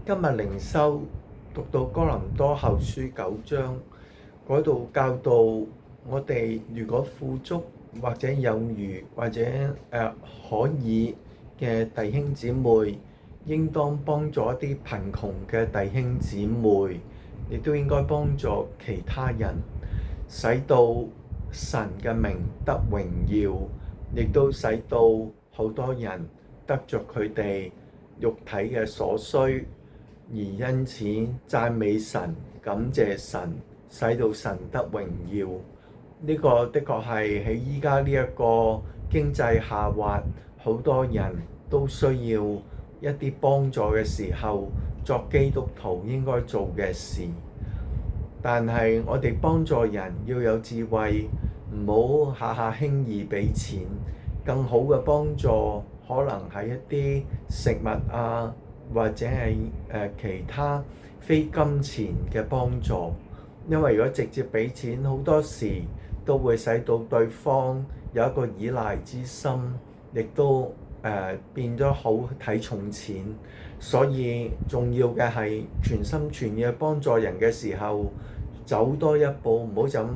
今日靈修讀到哥林多後書9章，嗰度教導我哋如果富足或者有餘或者可以嘅弟兄姊妹，應當幫助一啲貧窮嘅弟兄姊妹，亦都應該幫助其他人，使到神嘅名得榮耀，亦都使到好多人得着佢哋肉體嘅所需，而因此讚美神、感謝神，使到神得榮耀。呢個的確係喺依家呢一個經濟下滑，好多人都需要一啲幫助嘅時候，作基督徒應該做嘅事。但係我哋幫助人要有智慧，唔好下下輕易俾錢。更好嘅幫助可能係一啲食物啊，或者係其他非金錢嘅幫助。因為如果直接俾錢，好多時都會使到對方有一個依賴之心，亦都變咗好睇重錢。所以重要嘅係全心全意幫助人嘅時候，走多一步，唔好就咁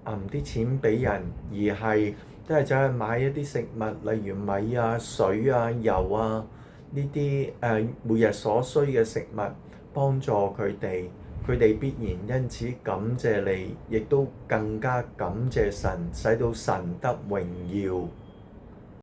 揞啲錢俾人，而係即係走去買一啲食物，例如米啊、水啊、油啊呢啲每日所需嘅食物，幫助佢哋，佢哋必然因此感謝你，亦都更加感謝神，使到神得榮耀。